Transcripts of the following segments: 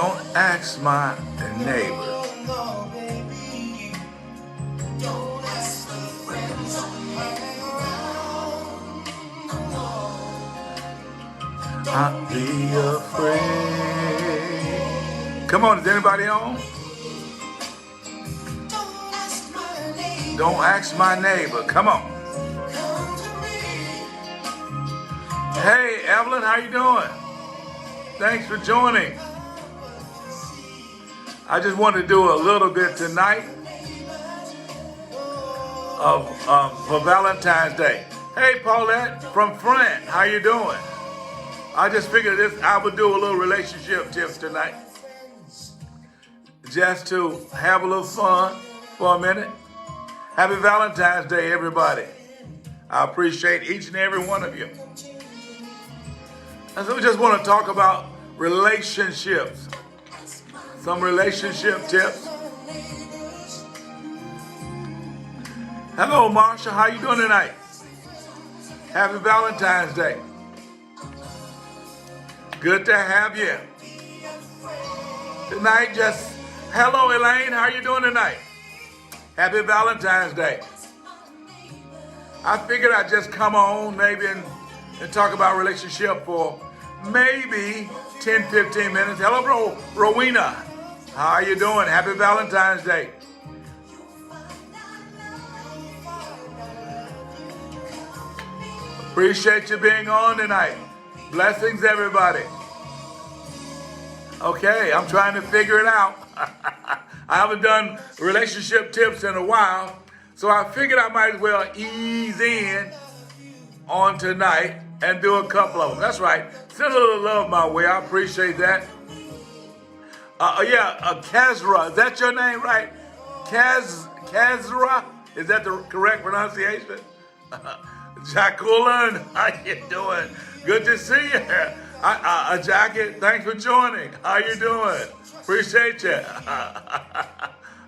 Don't ask my neighbor. Not be afraid. Come on, is anybody on? Don't ask my neighbor. Come on. Hey, Evelyn, how you doing? Thanks for joining. I just want to do a little bit tonight for Valentine's Day. Hey, Paulette from Friend, how you doing? I just figured I would do a little relationship tips tonight, just to have a little fun for a minute. Happy Valentine's Day, everybody. I appreciate each and every one of you. And so we just want to talk about relationships. Some relationship tips. Hello, Marsha. How you doing tonight? Happy Valentine's Day. Good to have you. Tonight, just hello, Elaine. How you doing tonight? Happy Valentine's Day. I figured I'd just come on maybe and talk about relationship for maybe 10, 15 minutes. Hello, Rowena. How you doing? Happy Valentine's Day. Appreciate you being on tonight. Blessings, everybody. Okay, I'm trying to figure it out. I haven't done relationship tips in a while, so I figured I might as well ease in on tonight and do a couple of them. That's right. Send a little love my way. I appreciate that. Kezra. Is that your name, right? Kezra? Is that the correct pronunciation? Jacqueline, how you doing? Good to see you. Jackie, thanks for joining. How you doing? Appreciate you.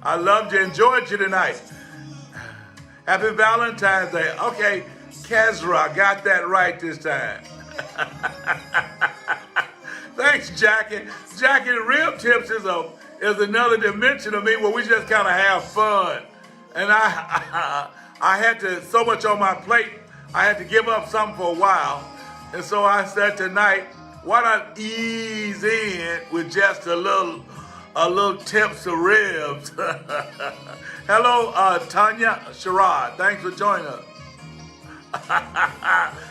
I loved you, enjoyed you tonight. Happy Valentine's Day. Okay, Kezra, got that right this time. Thanks, Jackie. Jackie, rib tips is another dimension of me where we just kind of have fun. And I had so much on my plate, I had to give up something for a while. And so I said tonight, why not ease in with just a little tips of ribs? Hello, Tanya Sherrod. Thanks for joining us.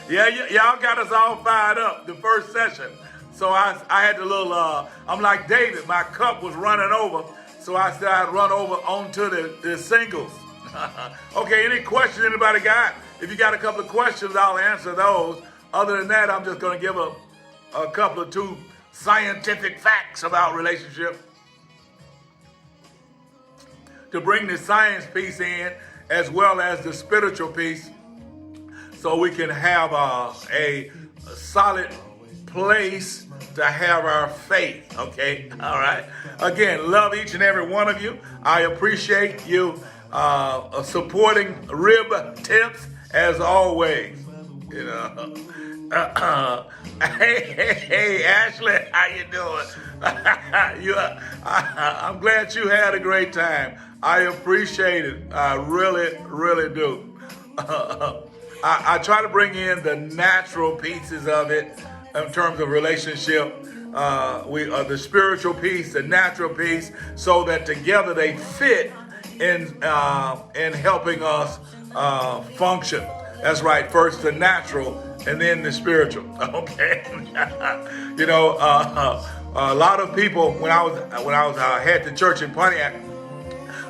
Y'all got us all fired up the first session. So I had a little, I'm like David, my cup was running over. So I said I'd run over onto the singles. Okay, any questions anybody got? If you got a couple of questions, I'll answer those. Other than that, I'm just going to give a couple of two scientific facts about relationship to bring the science piece in as well as the spiritual piece so we can have a solid place to have our faith, okay? All right. Again, love each and every one of you. I appreciate you supporting Rib Tips as always. You know. Hey, Ashley, how you doing? I'm glad you had a great time. I appreciate it. I really, really do. I try to bring in the natural pieces of it in terms of relationship. The spiritual piece, the natural piece, so that together they fit in helping us function. That's right. First the natural, and then the spiritual. Okay. You know, a lot of people when I was head to church in Pontiac,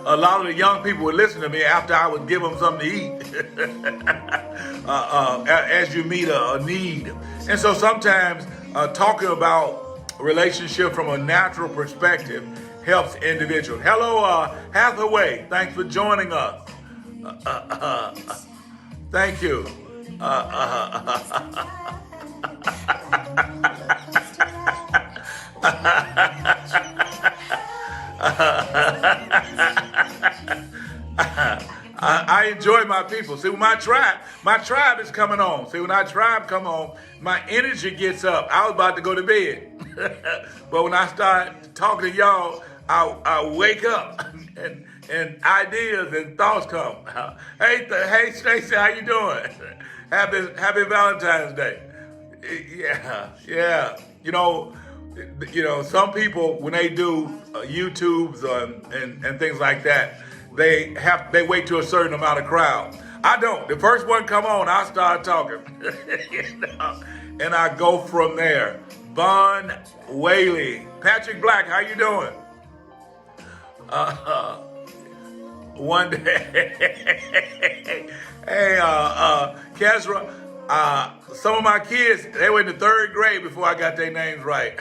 a lot of the young people would listen to me after I would give them something to eat. As you meet a need, and so sometimes talking about relationship from a natural perspective helps individuals. Hello, Hathaway. Thanks for joining us. Thank you. I enjoy my people. See, when my tribe is coming on. See, when our tribe come on, my energy gets up. I was about to go to bed. But when I start talking to y'all, I wake up and ideas and thoughts come. Hey, Stacy, how you doing? Happy Valentine's Day. Yeah. Some people when they do YouTubes and things like that, they wait to a certain amount of crowd. I don't. The first one come on, I start talking, and I go from there. Von Whaley, Patrick Black, how you doing? One day, hey, Kesra, some of my kids, they were in the third grade before I got their names right.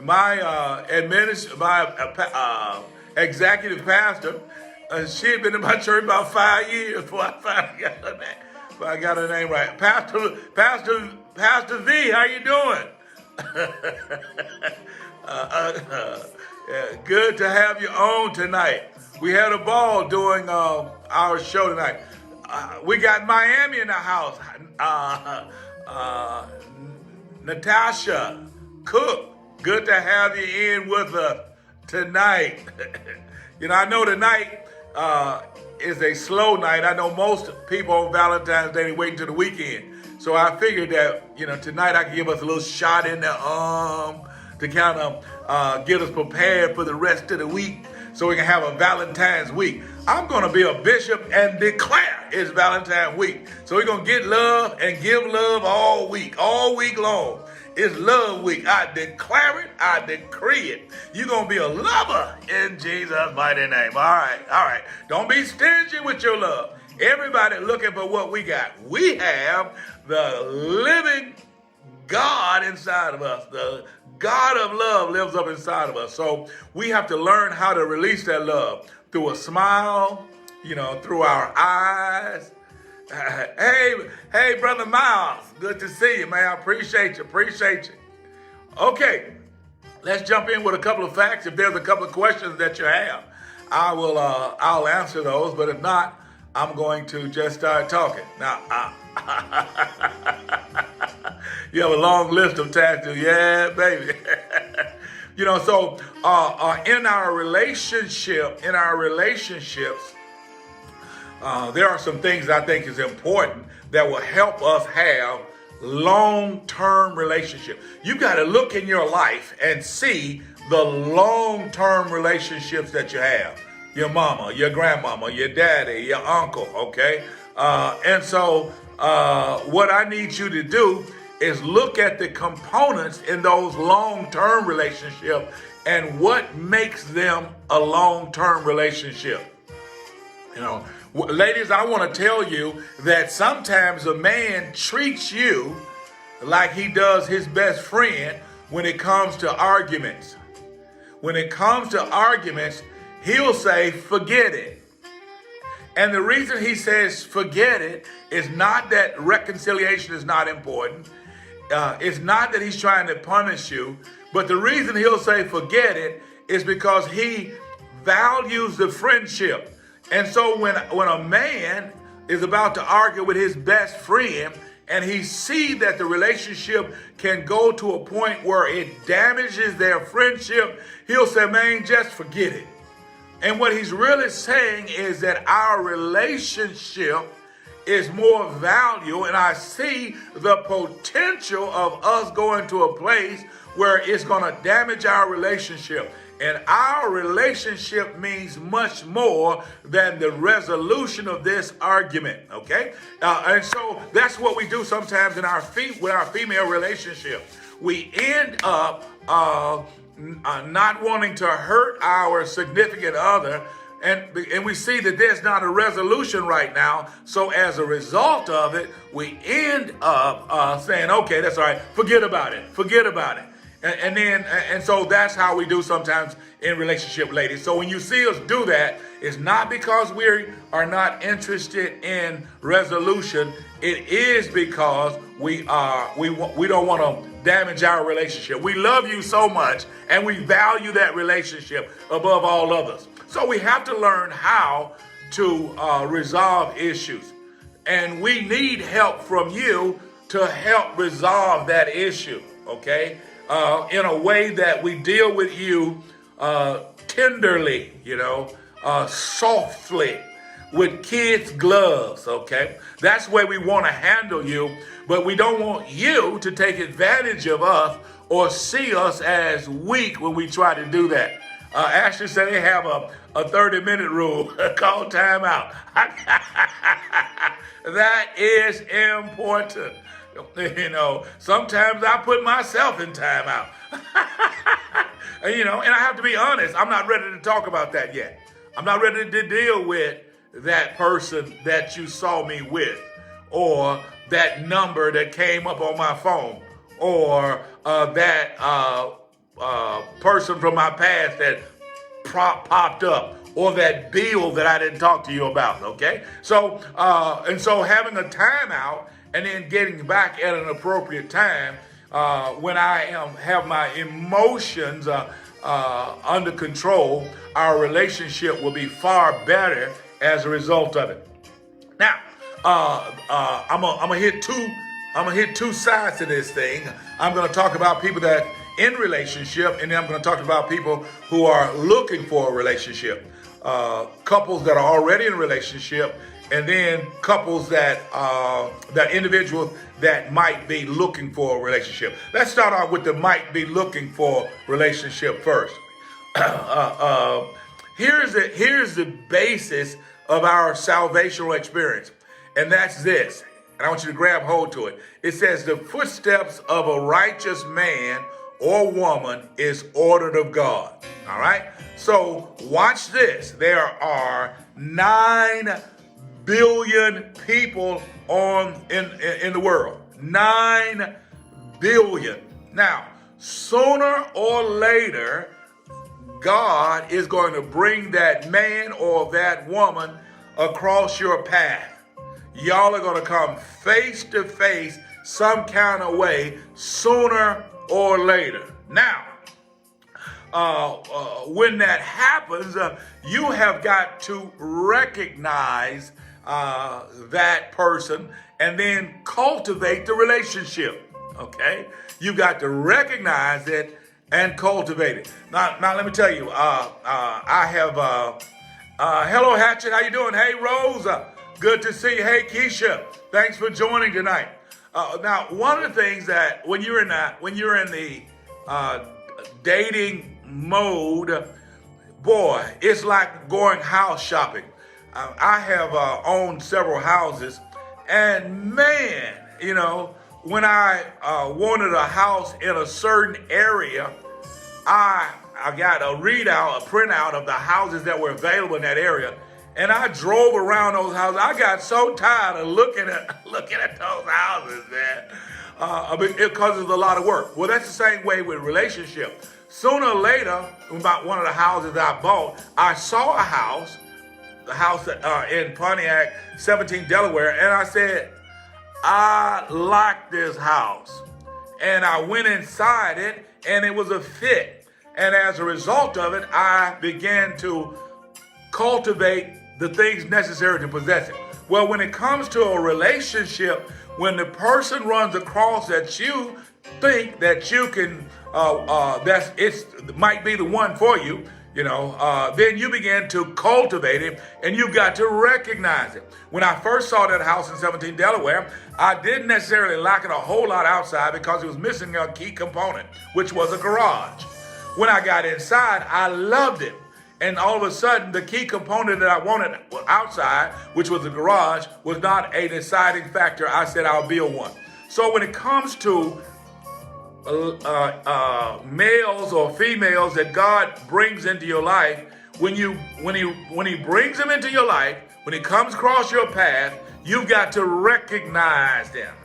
My executive pastor, she had been in my church about 5 years before I finally got her name. But I got her name right. Pastor V, how you doing? Good to have you on tonight. We had a ball doing our show tonight. We got Miami in the house. Natasha Cook, good to have you in with us tonight. I know tonight is a slow night. I know most people on Valentine's Day, they wait until the weekend. So I figured that, tonight I can give us a little shot in the arm to kind of get us prepared for the rest of the week so we can have a Valentine's week. I'm going to be a bishop and declare it's Valentine's week. So we're going to get love and give love all week long. It's love week. I declare it. I decree it. You're going to be a lover in Jesus' mighty name. All right. Don't be stingy with your love. Everybody looking for what we got. We have the living God inside of us. The God of love lives up inside of us. So we have to learn how to release that love through a smile, through our eyes. Hey, Brother Miles, good to see you, man. I appreciate you. Okay, let's jump in with a couple of facts. If there's a couple of questions that you have, I'll answer those. But if not, I'm going to just start talking. Now, you have a long list of tasks. Yeah, baby. So in our relationships, there are some things I think is important that will help us have long-term relationship. You got to look in your life and see the long-term relationships that you have. Your mama, your grandmama, your daddy, your uncle, okay? And so what I need you to do is look at the components in those long-term relationships and what makes them a long-term relationship. Ladies, I want to tell you that sometimes a man treats you like he does his best friend when it comes to arguments. When it comes to arguments, he'll say, forget it. And the reason he says forget it is not that reconciliation is not important. It's not that he's trying to punish you. But the reason he'll say forget it is because he values the friendship. And so when a man is about to argue with his best friend and he sees that the relationship can go to a point where it damages their friendship, he'll say, man, just forget it. And what he's really saying is that our relationship is more valuable, and I see the potential of us going to a place where it's going to damage our relationship. And our relationship means much more than the resolution of this argument, okay? And so that's what we do sometimes in with our female relationship. We end up not wanting to hurt our significant other, and we see that there's not a resolution right now. So as a result of it, we end up saying, okay, that's all right, forget about it. And so that's how we do sometimes in relationship, ladies. So when you see us do that, it's not because we are not interested in resolution. It is because we don't want to damage our relationship. We love you so much, and we value that relationship above all others. So we have to learn how to resolve issues. And we need help from you, to help resolve that issue, okay? In a way that we deal with you tenderly, softly, with kids' gloves, okay? That's the way we want to handle you, but we don't want you to take advantage of us or see us as weak when we try to do that. Ashley said they have a 30-minute rule called timeout. That is important. Sometimes I put myself in timeout. And I have to be honest, I'm not ready to talk about that yet. I'm not ready to deal with that person that you saw me with, or that number that came up on my phone, or that person from my past that popped up, or that bill that I didn't talk to you about, okay? So having a timeout and then getting back at an appropriate time when I have my emotions under control, our relationship will be far better as a result of it. Now, I'm gonna hit two sides to this thing. I'm gonna talk about people that in relationship, and then I'm gonna talk about people who are looking for a relationship. Couples that are already in a relationship, and then couples that individuals that might be looking for a relationship. Let's start off with the might be looking for relationship first. Here's the basis of our salvational experience, and that's this. And I want you to grab hold to it. It says the footsteps of a righteous man or woman is ordered of God. All right. So watch this. There are 9 billion people in the world. 9 billion. Now, sooner or later, God is going to bring that man or that woman across your path. Y'all are going to come face to face some kind of way sooner or later. Now, when that happens, you have got to recognize that person and then cultivate the relationship. Okay? You've got to recognize it and cultivate it. Now let me tell you, I have, hello Hatchet, how you doing? Hey Rose, good to see you. Hey Keisha, thanks for joining tonight. Now, one of the things that when you're in the dating mode, boy, it's like going house shopping. I have owned several houses, and man, when I wanted a house in a certain area, I got a printout of the houses that were available in that area, and I drove around those houses. I got so tired of looking at those houses, man, because it's a lot of work. Well, that's the same way with relationship. Sooner or later, about one of the houses I bought, I saw the house in Pontiac, 17 Delaware, and I said, I like this house. And I went inside it, and it was a fit. And as a result of it, I began to cultivate the things necessary to possess it. Well, when it comes to a relationship, when the person runs across that you think that you can, might be the one for you, then you begin to cultivate it, and you've got to recognize it. When I first saw that house in 17 Delaware, I didn't necessarily like it a whole lot outside because it was missing a key component, which was a garage. When I got inside, I loved it. And all of a sudden, the key component that I wanted outside, which was the garage, was not a deciding factor. I said, I'll build one. So when it comes to males or females that God brings into your life, when he brings them into your life, when he comes across your path, you've got to recognize them.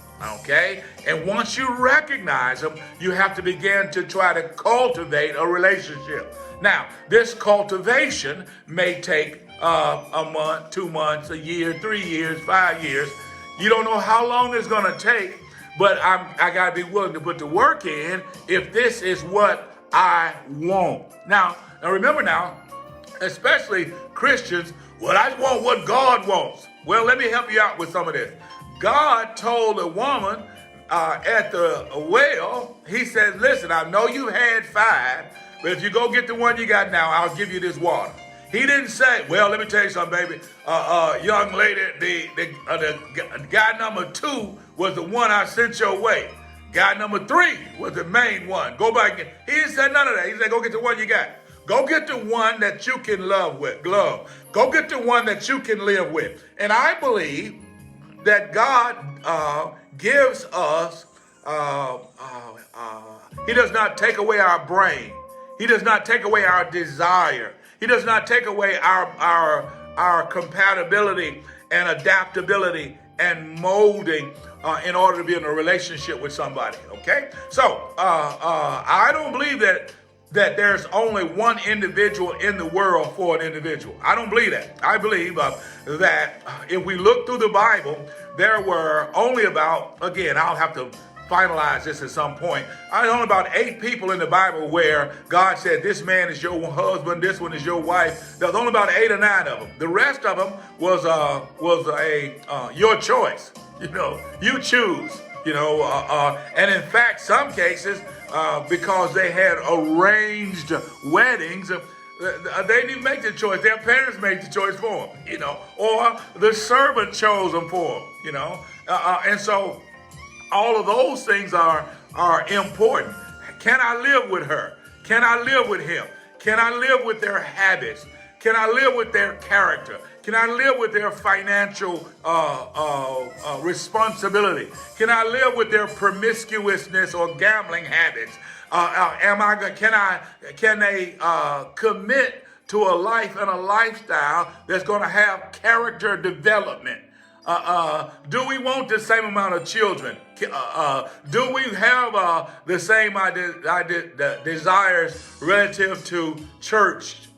Okay? And once you recognize them, you have to begin to try to cultivate a relationship. Now, this cultivation may take a month, 2 months, a year, 3 years, 5 years. You don't know how long it's going to take, but I got to be willing to put the work in if this is what I want. Now remember now, especially Christians, well, I want what God wants. Well, let me help you out with some of this. God told a woman at the well, he says, listen, I know you had 5, but if you go get the one you got now, I'll give you this water. He didn't say, well, let me tell you something, baby. Young lady, the guy number 2 was the one I sent your way. Guy number 3 was the main one. Go back. He didn't say none of that. He said, go get the one you got. Go get the one that you can love with. Go get the one that you can live with. And I believe that God gives us, he does not take away our brain. He does not take away our desire. He does not take away our compatibility and adaptability and molding in order to be in a relationship with somebody, okay? So I don't believe that there's only one individual in the world for an individual. I don't believe that. I believe that if we look through the Bible, there were only about, again, I'll have to finalize this at some point. I only about 8 people in the Bible where God said, this man is your husband, this one is your wife. There's only about 8 or 9 of them. The rest of them was your choice. You choose. And in fact, some cases, because they had arranged weddings, they didn't even make the choice. Their parents made the choice for them, or the servant chose them for them, and so all of those things are important. Can I live with her? Can I live with him? Can I live with their habits? Can I live with their character? Can I live with their financial responsibility? Can I live with their promiscuousness or gambling habits? Can they commit to a life and a lifestyle that's going to have character development? Do we want the same amount of children? Do we have the same desires relative to church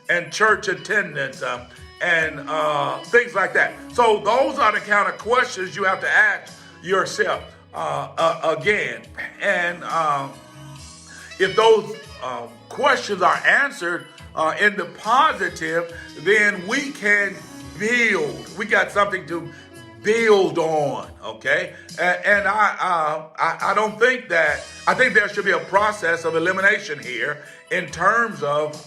and church attendance and things like that? So those are the kind of questions you have to ask yourself again. And if those questions are answered in the positive, then we can build. We got something to build on, okay? And I don't think that, I think there should be a process of elimination here in terms of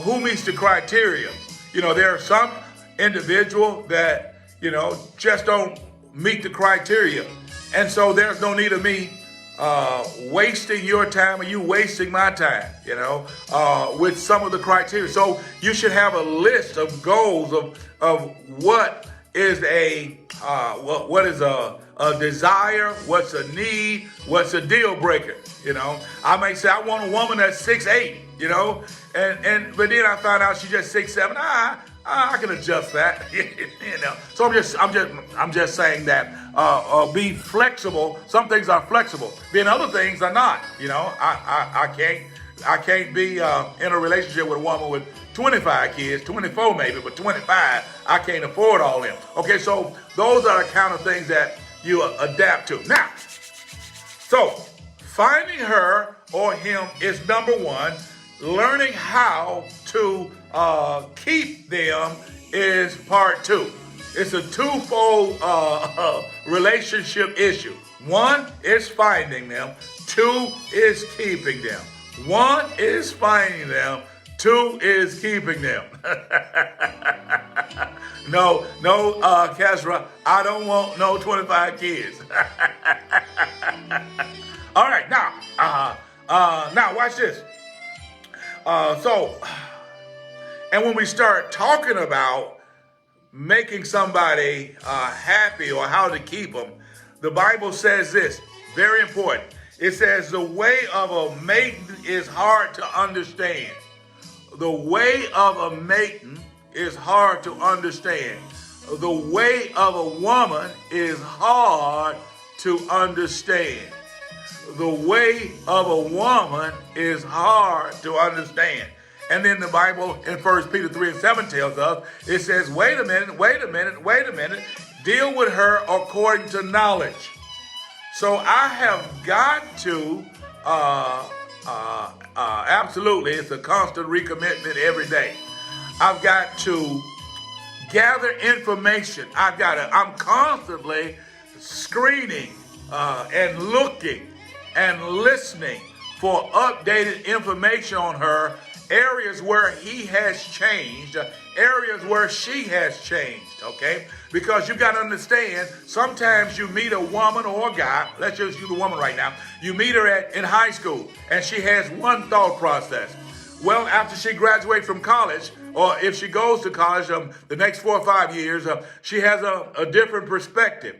who meets the criteria. There are some individuals that, just don't meet the criteria. And so there's no need of me wasting your time or you wasting my time, with some of the criteria. So you should have a list of goals of what is a desire, what's a need, what's a deal breaker. I may say I want a woman that's 6'8", but then I find out she's just 6'7". I can adjust that, So I'm just saying that be flexible. Some things are flexible, then other things are not. I can't be in a relationship with a woman with 25 kids, 24 maybe, but 25 I can't afford all them. Okay, so those are the kind of things that you adapt to. Now, so finding her or him is number one. Learning how to keep them is part 2. It's a twofold relationship issue. 1 is finding them. 2 is keeping them. 1 is finding them. 2 is keeping them. No, Kesra, I don't want no 25 kids. All right, now watch this. And when we start talking about making somebody happy or how to keep them, the Bible says this, very important. It says the way of a maiden is hard to understand. The way of a maiden is hard to understand. The way of a woman is hard to understand. The way of a woman is hard to understand. And then the Bible in 1 Peter 3:7 tells us, it says, wait a minute, deal with her according to knowledge. So I have got to, absolutely, it's a constant recommitment every day. I've got to gather information. I'm constantly screening and looking and listening for updated information on her, areas where he has changed, areas where she has changed, okay? Because you got to understand, sometimes you meet a woman or a guy, let's just use the woman right now, you meet her in high school, and she has one thought process. Well, after she graduates from college, or if she goes to college the next 4 or 5 years, she has a different perspective.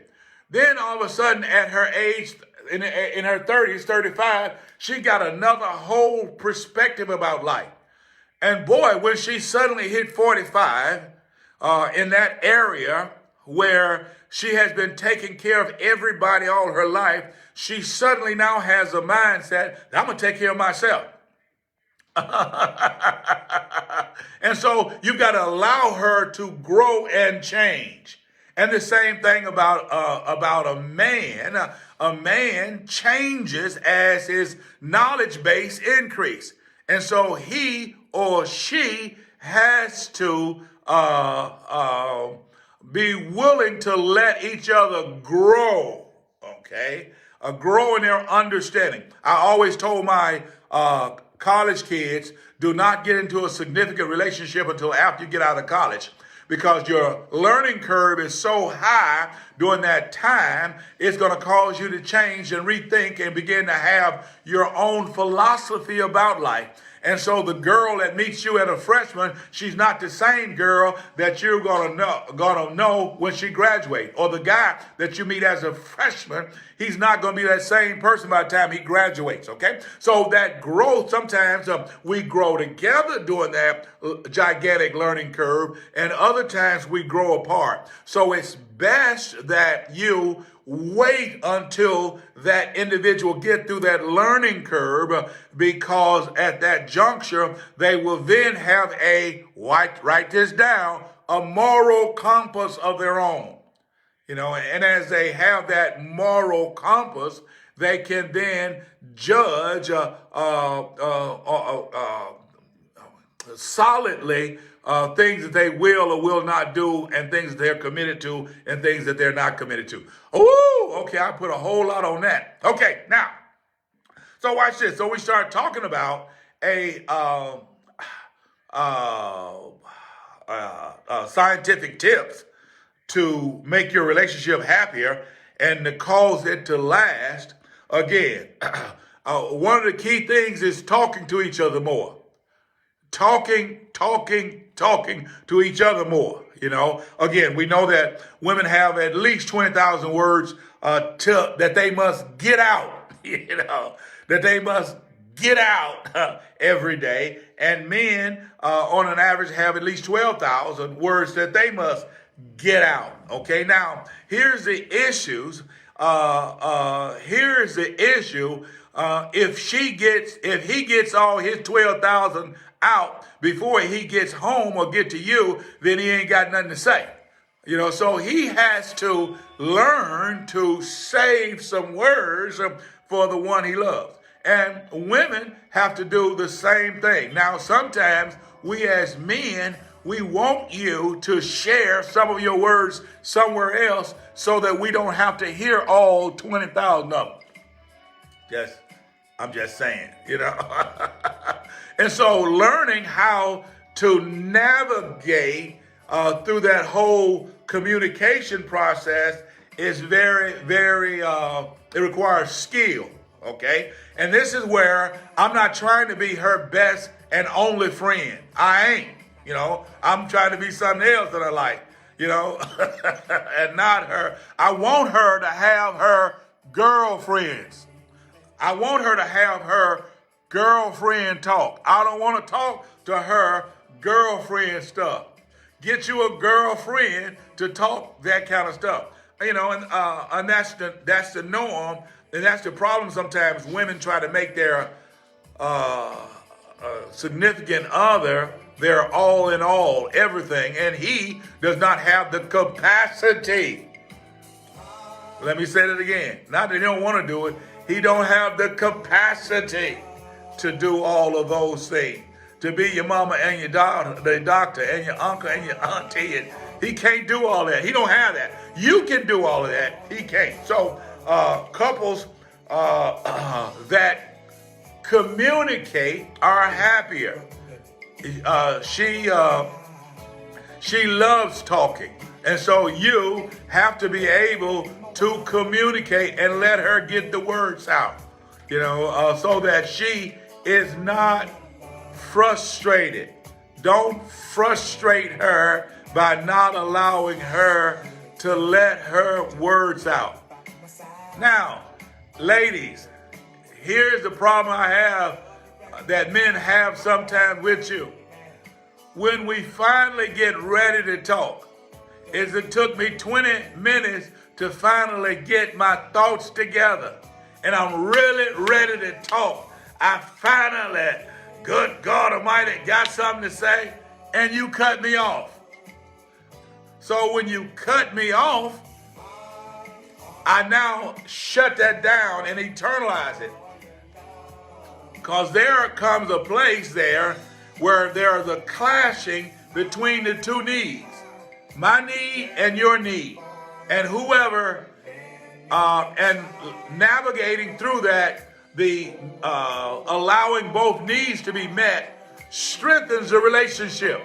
Then all of a sudden, at her age, in her 30s, 35, she got another whole perspective about life. And boy, when she suddenly hit 45, in that area where she has been taking care of everybody all her life, she suddenly now has a mindset, I'm going to take care of myself. And so you've got to allow her to grow and change. And the same thing about a man. A man changes as his knowledge base increase. And so he or she has to be willing to let each other grow, okay? Grow in their understanding. I always told my college kids, do not get into a significant relationship until after you get out of college, because your learning curve is so high during that time, it's going to cause you to change and rethink and begin to have your own philosophy about life. And so the girl that meets you as a freshman, she's not the same girl that you're gonna know when she graduates. Or the guy that you meet as a freshman, he's not gonna be that same person by the time he graduates, okay? So that growth, sometimes we grow together during that gigantic learning curve, and other times we grow apart. So it's best that you wait until that individual get through that learning curve, because at that juncture, they will then have write this down, a moral compass of their own. And as they have that moral compass, they can then judge solidly things that they will or will not do, and things that they're committed to, and things that they're not committed to. Oh, okay, I put a whole lot on that. Okay, now, so watch this. So we start talking about scientific tips to make your relationship happier and to cause it to last. Again, one of the key things is talking to each other more. Talking to each other more. Again, we know that women have at least 20,000 words that they must get out, that they must get out every day. And men, on an average, have at least 12,000 words that they must get out. Okay, now, here's the issues. Here's the issue. If he gets all his 12,000 out before he gets home or get to you, then he ain't got nothing to say. So he has to learn to save some words for the one he loves. And women have to do the same thing. Now, sometimes we as men, we want you to share some of your words somewhere else so that we don't have to hear all 20,000 of them. I'm just saying, And so learning how to navigate through that whole communication process is very, very, it requires skill, okay? And this is where I'm not trying to be her best and only friend. I ain't, I'm trying to be something else that I like, and not her. I want her to have her girlfriends. I want her to have her girlfriend talk. I don't want to talk to her girlfriend stuff. Get you a girlfriend to talk that kind of stuff. And that's the norm, and that's the problem. Sometimes women try to make their significant other their all in all, everything, and he does not have the capacity. Let me say that again. Not that he don't want to do it. He don't have the capacity to do all of those things. To be your mama and your daughter, the doctor and your uncle and your auntie and He can't do all that. He don't have that. You can do all of that. He can't. So couples that communicate are happier. She loves talking. And so you have to be able to communicate and let her get the words out, so that she is not frustrated. Don't frustrate her by not allowing her to let her words out. Now, ladies, here's the problem I have that men have sometimes with you. When we finally get ready to talk, it took me 20 minutes to finally get my thoughts together. And I'm really ready to talk. I finally, good God Almighty, got something to say, and you cut me off. So when you cut me off, I now shut that down and internalize it. Because there comes a place there where there's a clashing between the two needs. My need and your need. And whoever, and navigating through that, the allowing both needs to be met strengthens the relationship.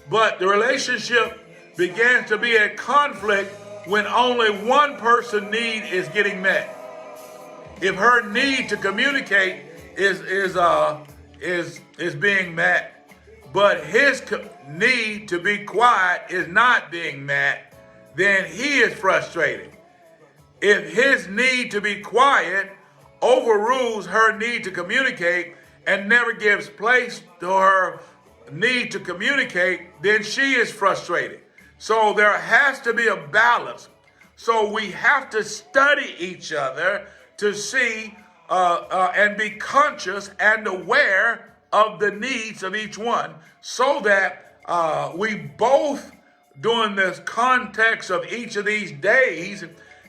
But the relationship begins to be a conflict when only one person's need is getting met. If her need to communicate is being met, but his need to be quiet is not being met, then he is frustrated. If his need to be quiet overrules her need to communicate and never gives place to her need to communicate, then she is frustrated. So there has to be a balance. So we have to study each other to see and be conscious and aware of the needs of each one, so that we both, during this context of each of these days,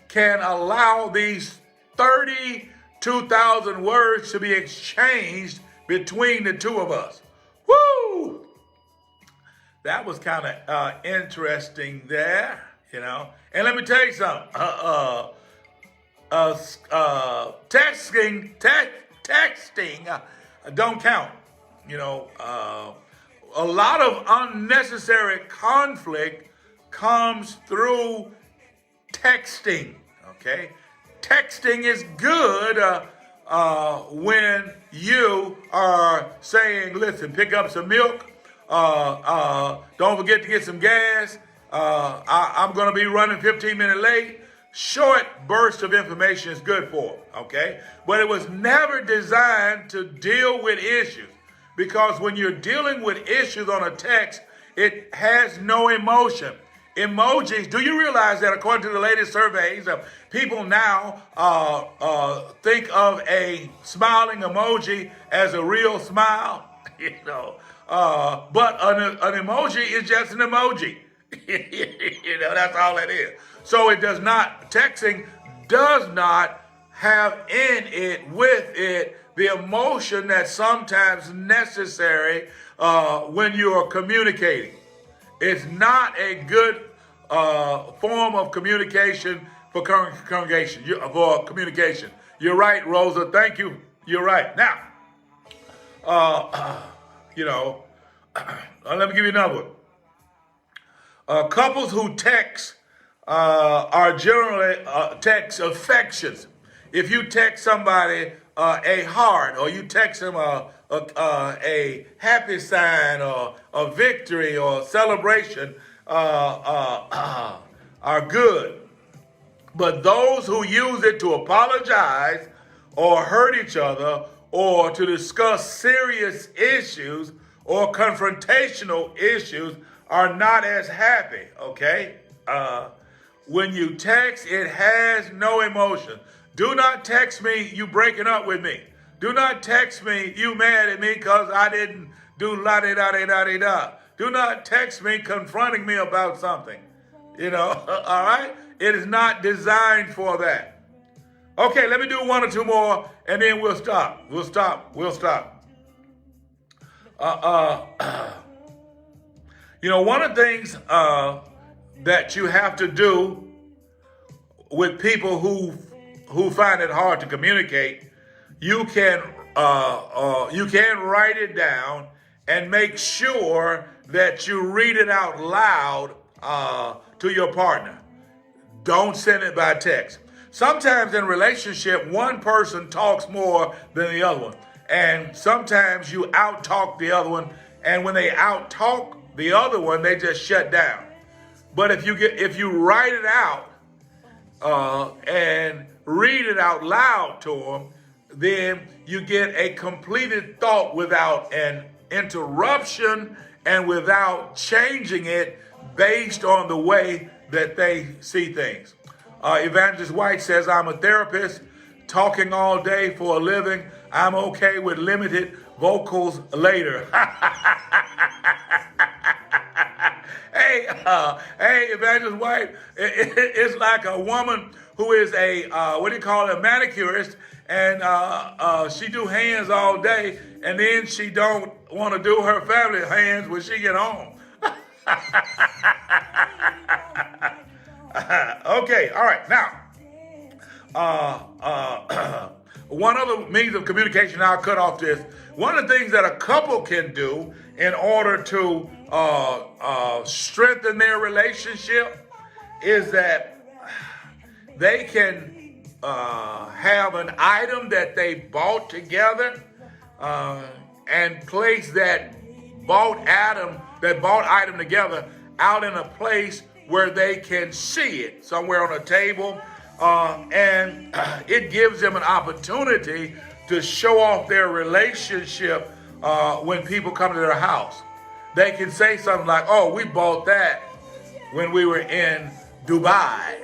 can allow these 32,000 words to be exchanged between the two of us. Woo! That was kind of interesting there, And let me tell you something. Texting don't count. A lot of unnecessary conflict comes through texting. Okay, texting is good when you are saying, "Listen, pick up some milk. Don't forget to get some gas. I'm going to be running 15 minutes late." Short burst of information is good for it, okay? But it was never designed to deal with issues, because when you're dealing with issues on a text, it has no emotion. Emojis, do you realize that according to the latest surveys, people now think of a smiling emoji as a real smile, but an emoji is just an emoji. That's all it is. So texting does not have in it, with it, the emotion that's sometimes necessary when you are communicating. It's not a good form of communication for communication. You're right, Rosa. Thank you. You're right. Now, let me give you another one. Couples who text are generally text affections. If you text somebody a heart, or you text them a happy sign, or a victory, or celebration, are good. But those who use it to apologize or hurt each other, or to discuss serious issues or confrontational issues, are not as happy, okay? When you text, it has no emotion. Do not text me, you breaking up with me. Do not text me, you mad at me because I didn't do la-di-da-di-da-di-da. Do not text me confronting me about something. All right? It is not designed for that. Okay, let me do one or two more, and then we'll stop. We'll stop. One of the things that you have to do with people who find it hard to communicate, you can write it down and make sure that you read it out loud to your partner. Don't send it by text. Sometimes in a relationship, one person talks more than the other one. And sometimes you out-talk the other one. And when they out-talk the other one, they just shut down. But if you write it out and read it out loud to them, then you get a completed thought without an interruption and without changing it based on the way that they see things. Evangelist White says, I'm a therapist, talking all day for a living. I'm okay with limited vocals later. Hey, Evangelist White, it's like a woman who is a, a manicurist, and she do hands all day, and then she don't want to do her family hands when she get home. Okay, all right. Now, one other means of communication, I'll cut off this. One of the things that a couple can do in order to strengthen their relationship is that they can have an item that they bought together and place that bought item together out in a place where they can see it, somewhere on a table, and it gives them an opportunity to show off their relationship when people come to their house. They can say something like, oh, we bought that when we were in Dubai.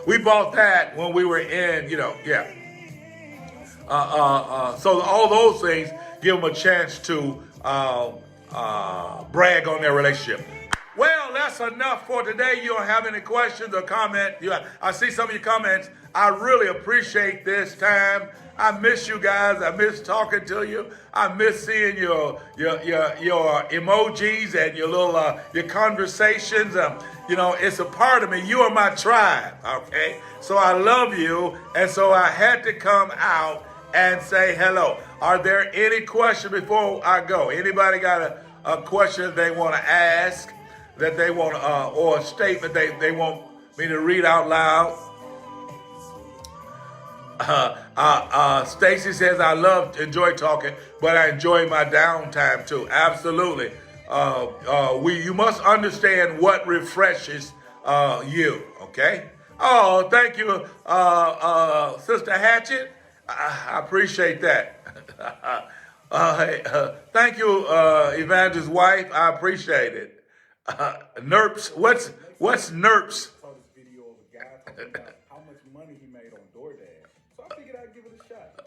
We bought that when we were in, yeah. So all those things give them a chance to brag on their relationship. Well, that's enough for today. You don't have any questions or comments? I see some of your comments. I really appreciate this time. I miss you guys. I miss talking to you. I miss seeing your emojis and your little your conversations. It's a part of me. You are my tribe, okay? So I love you, and so I had to come out and say hello. Are there any questions before I go? Anybody got a question they want to ask, that they want or a statement they want me to read out loud? Stacy says, I enjoy talking, but I enjoy my downtime too. Absolutely. You must understand what refreshes you, okay? Oh, thank you, Sister Hatchet. I appreciate that. Thank you, Evangelist's wife. I appreciate it. NERPS, what's NERPS? I saw this video of a guy talking about how much money he made on DoorDash. So I figured I'd give it a shot.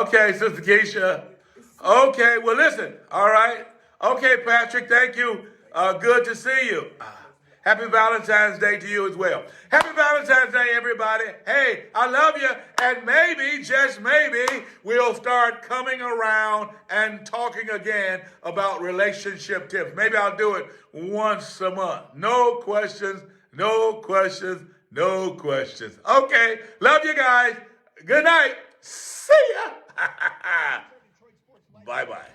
Okay, Sister Keisha. Okay, well, listen. All right. Okay, Patrick, thank you. Good to see you. Happy Valentine's Day to you as well. Happy Valentine's Day, everybody. Hey, I love you. And maybe, just maybe, we'll start coming around and talking again about relationship tips. Maybe I'll do it once a month. No questions, no questions, no questions. Okay, love you guys. Good night. See ya. Bye-bye.